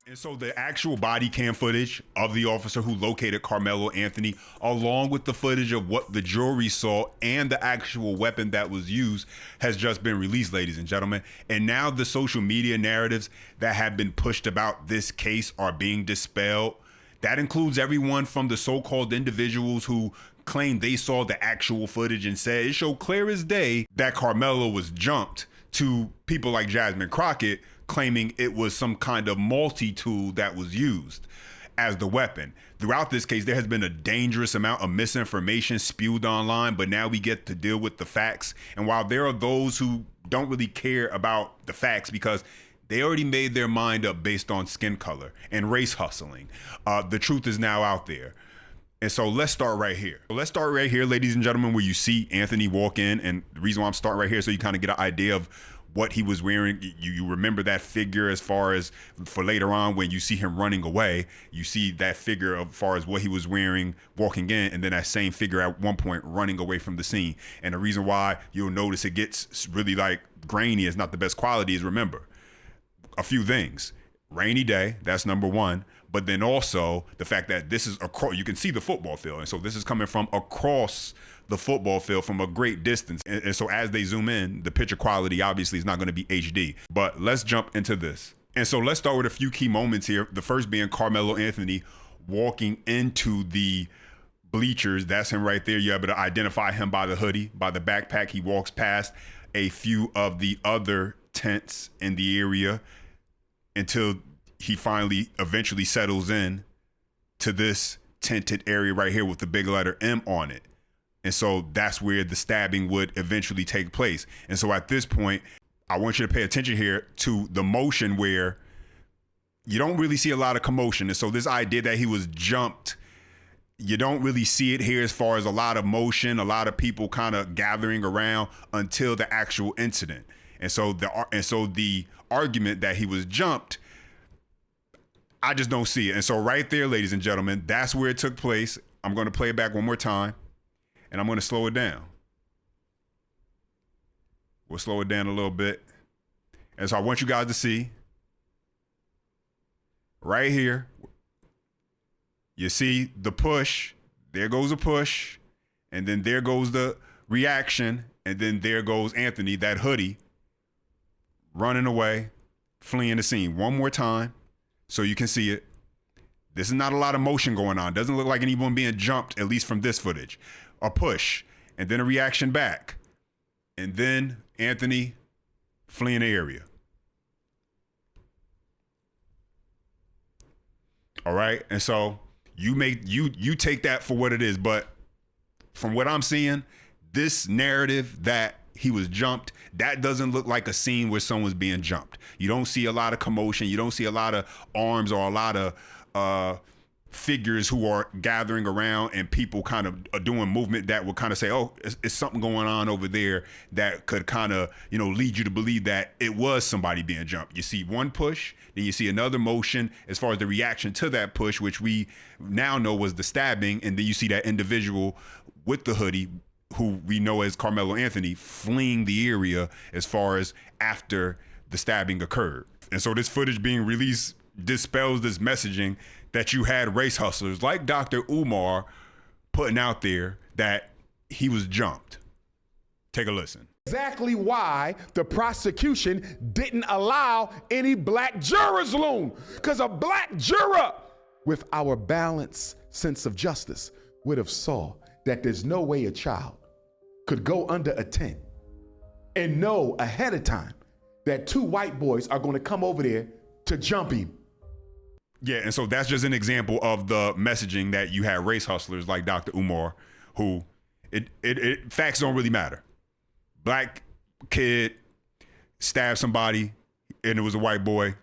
And so the actual body cam footage of the officer who located Karmelo Anthony, along with the footage of what the jury saw and the actual weapon that was used, has just been released, ladies and gentlemen. And now the social media narratives that have been pushed about this case are being dispelled. That includes everyone from the so-called individuals who claimed they saw the actual footage and said it showed clear as day that Karmelo was jumped, to people like Jasmine Crockett claiming it was some kind of multi-tool that was used as the weapon. Throughout this case, there has been a dangerous amount of misinformation spewed online, but now we get to deal with the facts. And while there are those who don't really care about the facts because they already made their mind up based on skin color and race hustling, the truth is now out there. And so let's start right here. Let's start right here, ladies and gentlemen, where you see Anthony walk in. And the reason why I'm starting right here, so you kind of get an idea of what he was wearing. You remember that figure as far as for later on when you see him running away, you see that figure as far as what he was wearing walking in, and then that same figure at one point running away from the scene. And the reason why you'll notice it gets really like grainy, is not the best quality, is remember a few things. Rainy day, that's number one. But then also the fact that this is across, you can see the football field. And so this is coming from across the football field from a great distance. And so as they zoom in, the picture quality obviously is not going to be HD. But let's jump into this. And so let's start with a few key moments here. The first being Karmelo Anthony walking into the bleachers. That's him right there. You're able to identify him by the hoodie, by the backpack. He walks past a few of the other tents in the area until he finally eventually settles in to this tented area right here with the big letter M on it. And so that's where the stabbing would eventually take place. And so at this point, I want you to pay attention here to the motion where you don't really see a lot of commotion. And so this idea that he was jumped, you don't really see it here as far as a lot of motion, a lot of people kind of gathering around until the actual incident. And so the argument that he was jumped, I just don't see it. And so right there, ladies and gentlemen, that's where it took place. I'm going to play it back one more time, and I'm going to slow it down. We'll slow it down a little bit. And so I want you guys to see right here, you see the push. There goes a push, and then there goes the reaction, and then there goes Anthony, that hoodie, running away, fleeing the scene. One more time so you can see it. This is not a lot of motion going on. Doesn't look like anyone being jumped, at least from this footage. A push, and then a reaction back, and then Anthony fleeing the area. All right, and so you take that for what it is, but from what I'm seeing, this narrative that he was jumped, that doesn't look like a scene where someone's being jumped. You don't see a lot of commotion. You don't see a lot of arms or a lot of figures who are gathering around and people kind of doing movement that would kind of say, oh, it's something going on over there that could kind of, lead you to believe that it was somebody being jumped. You see one push, then you see another motion as far as the reaction to that push, which we now know was the stabbing. And then you see that individual with the hoodie, who we know as Karmelo Anthony, fleeing the area as far as after the stabbing occurred. And so this footage being released dispels this messaging that you had race hustlers like Dr. Umar putting out there that he was jumped. Take a listen. Exactly why the prosecution didn't allow any black jurors, Loon, because a black juror with our balanced sense of justice would have saw that there's no way a child could go under a tent and know ahead of time that two white boys are going to come over there to jump him. Yeah, and so that's just an example of the messaging that you had race hustlers like Dr. Umar, who facts don't really matter. Black kid stabbed somebody and it was a white boy.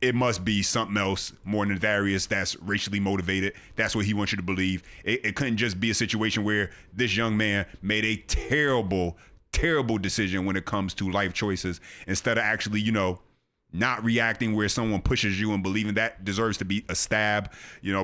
It must be something else more nefarious that's racially motivated. That's what he wants you to believe. It couldn't just be a situation where this young man made a terrible, terrible decision when it comes to life choices instead of actually, not reacting where someone pushes you and believing that deserves to be a stab,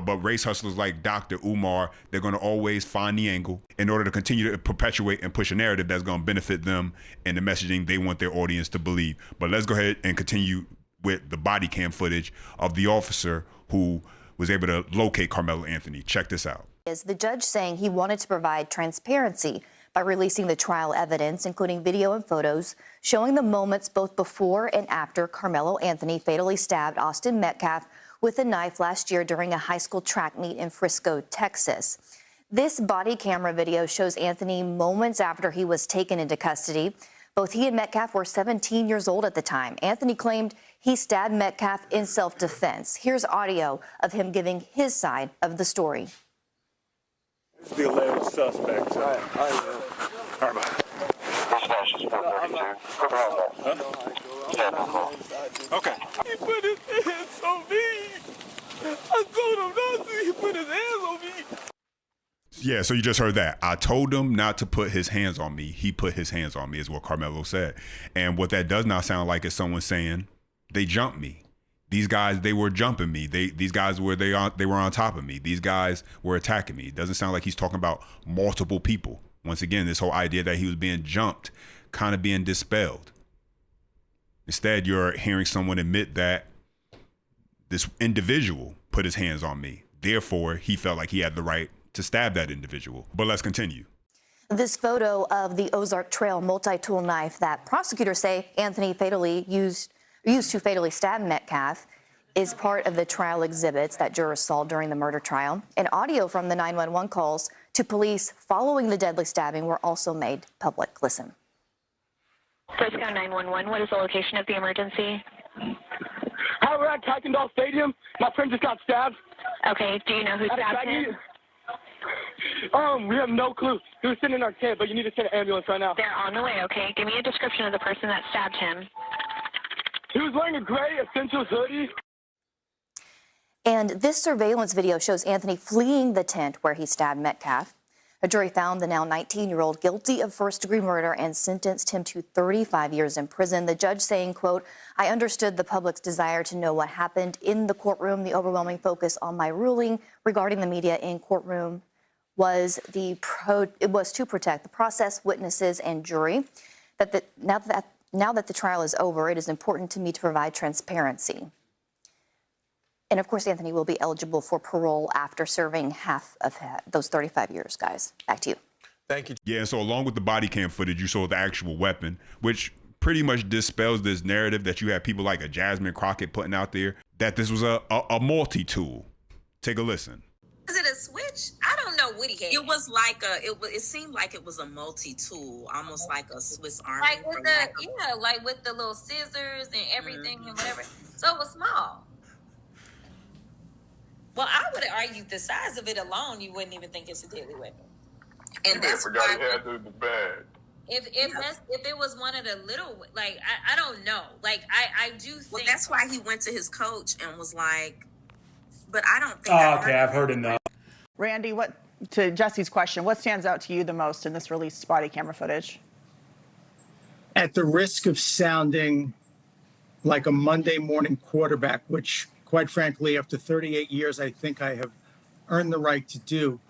but race hustlers like Dr. Umar, they're going to always find the angle in order to continue to perpetuate and push a narrative that's going to benefit them and the messaging they want their audience to believe. But let's go ahead and continue with the body cam footage of the officer who was able to locate Karmelo Anthony. Check this out. Is the judge saying he wanted to provide transparency by releasing the trial evidence, including video and photos, showing the moments both before and after Karmelo Anthony fatally stabbed Austin Metcalf with a knife last year during a high school track meet in Frisco, Texas. This body camera video shows Anthony moments after he was taken into custody. Both he and Metcalf were 17 years old at the time. Anthony claimed he stabbed Metcalf in self-defense. Here's audio of him giving his side of the story. This is the alleged suspect. All right. Okay. He put his hands on me. I told him not to. He put his hands on me. Yeah, so you just heard that. I told him not to put his hands on me. He put his hands on me is what Karmelo said. And what that does not sound like is someone saying they jumped me. These guys, they were jumping me. These guys were they were on top of me. These guys were attacking me. It doesn't sound like he's talking about multiple people. Once again, this whole idea that he was being jumped kind of being dispelled. Instead, you're hearing someone admit that this individual put his hands on me. Therefore, he felt like he had the right to stab that individual. But let's continue. This photo of the Ozark Trail multi-tool knife that prosecutors say Anthony used to fatally stab Metcalf is part of the trial exhibits that jurors saw during the murder trial. And audio from the 911 calls to police following the deadly stabbing were also made public. Listen. Frisco 911, what is the location of the emergency? Hi, we're at Kuykendall Stadium. My friend just got stabbed. Okay, do you know who stabbed him? We have no clue. He was sitting in our tent, but you need to send an ambulance right now. They're on the way, okay? Give me a description of the person that stabbed him. He was wearing a gray Essentials hoodie. And this surveillance video shows Anthony fleeing the tent where he stabbed Metcalf. A jury found the now 19-year-old guilty of first-degree murder and sentenced him to 35 years in prison. The judge saying, quote, "I understood the public's desire to know what happened in the courtroom. The overwhelming focus on my ruling regarding the media in courtroom was to protect the process, witnesses, and jury. Now that the trial is over, it is important to me to provide transparency." And of course, Anthony will be eligible for parole after serving half of those 35 years, guys. Back to you. Thank you. Yeah, and so along with the body cam footage, you saw the actual weapon, which pretty much dispels this narrative that you have people like a Jasmine Crockett putting out there, that this was a multi-tool. Take a listen. Is it a switch? I don't know what he had. It was like it seemed like it was a multi-tool, almost like a Swiss Army. Like with like with the little scissors and everything and whatever. So it was small. Well, I would argue the size of it alone, you wouldn't even think it's a deadly weapon. And that's forgot he had the bag. If it was one of the little, like I don't know, like I do think. Well, that's why he went to his coach and was like, but I don't think. I've heard enough. Randy, to Jesse's question, what stands out to you the most in this released body camera footage? At the risk of sounding like a Monday morning quarterback, which quite frankly, after 38 years, I think I have earned the right to do.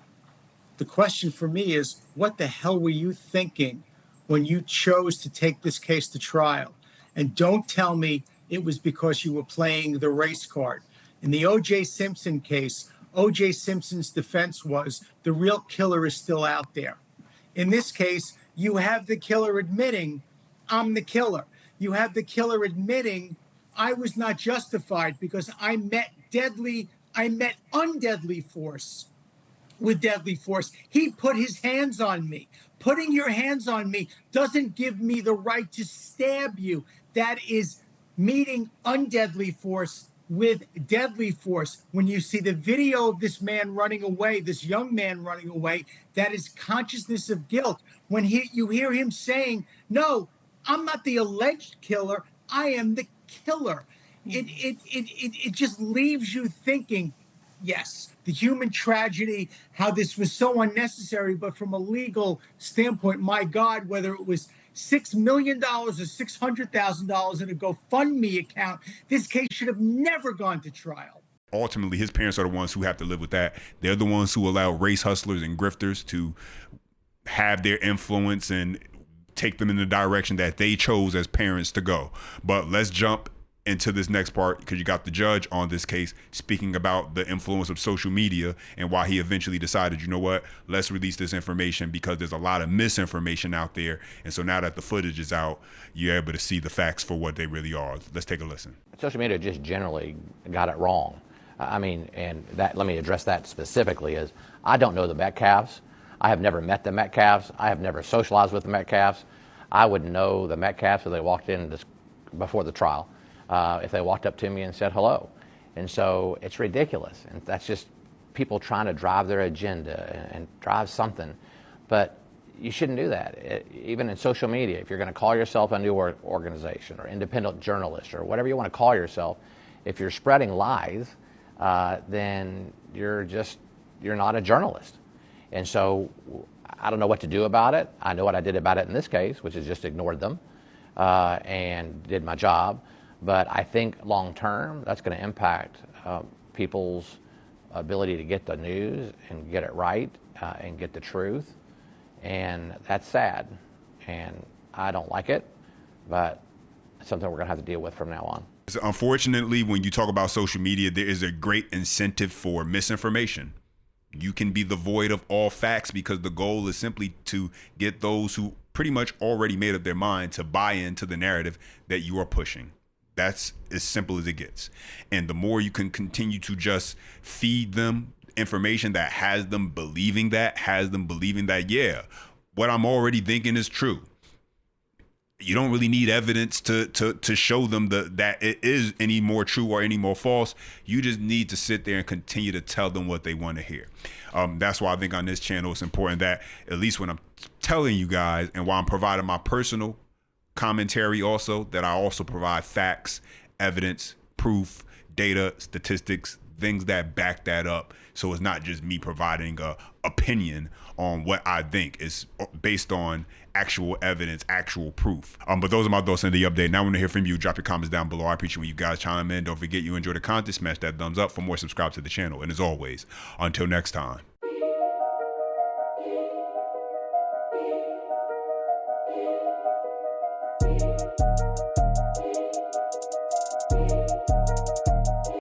The question for me is, what the hell were you thinking when you chose to take this case to trial? And don't tell me it was because you were playing the race card. In the O.J. Simpson case, O.J. Simpson's defense was the real killer is still out there. In this case, you have the killer admitting, I'm the killer. You have the killer admitting, I was not justified because I met undeadly force with deadly force. He put his hands on me. Putting your hands on me doesn't give me the right to stab you. That is meeting undeadly force with deadly force. When you see the video of this man running away, this young man running away, that is consciousness of guilt. When you hear him saying, no, I'm not the alleged killer, I am the killer. It just leaves you thinking, yes, the human tragedy, how this was so unnecessary, but from a legal standpoint, my God, whether it was $6 million or $600,000 in a GoFundMe account, this case should have never gone to trial. Ultimately, his parents are the ones who have to live with that. They're the ones who allow race hustlers and grifters to have their influence and take them in the direction that they chose as parents to go. But let's jump into this next part, because you got the judge on this case speaking about the influence of social media and why he eventually decided, you know what, let's release this information because there's a lot of misinformation out there. And so now that the footage is out, you're able to see the facts for what they really are. Let's take a listen. Social media just generally got it wrong. I mean, and that, let me address that specifically, is I don't know the Metcalfs. I have never met the Metcalfs. I have never socialized with the Metcalfs. I would know the Metcalfs if they walked in before the trial, if they walked up to me and said hello. And so it's ridiculous. And that's just people trying to drive their agenda and drive something. But you shouldn't do that. Even in social media, if you're going to call yourself a new organization or independent journalist or whatever you want to call yourself, if you're spreading lies, then you're not a journalist. And so I don't know what to do about it. I know what I did about it in this case, which is just ignored them and did my job. But I think long term, that's going to impact people's ability to get the news and get it right and get the truth. And that's sad. And I don't like it, but it's something we're going to have to deal with from now on. Unfortunately, when you talk about social media, there is a great incentive for misinformation. You can be devoid of all facts because the goal is simply to get those who pretty much already made up their mind to buy into the narrative that you are pushing. That's as simple as it gets. And the more you can continue to just feed them information that has them believing that, yeah, what I'm already thinking is true. You don't really need evidence to show them that it is any more true or any more false. You just need to sit there and continue to tell them what they want to hear. That's why I think on this channel it's important that at least when I'm telling you guys and while I'm providing my personal commentary also, that I also provide facts, evidence, proof, data, statistics, things that back that up. So it's not just me providing a opinion on what I think. It's based on actual evidence, actual proof. But those are my thoughts in the update. Now I want to hear from you. Drop your comments down below. I appreciate when you guys chime in. Don't forget you enjoy the content. Smash that thumbs up. For more, subscribe to the channel. And as always, until next time.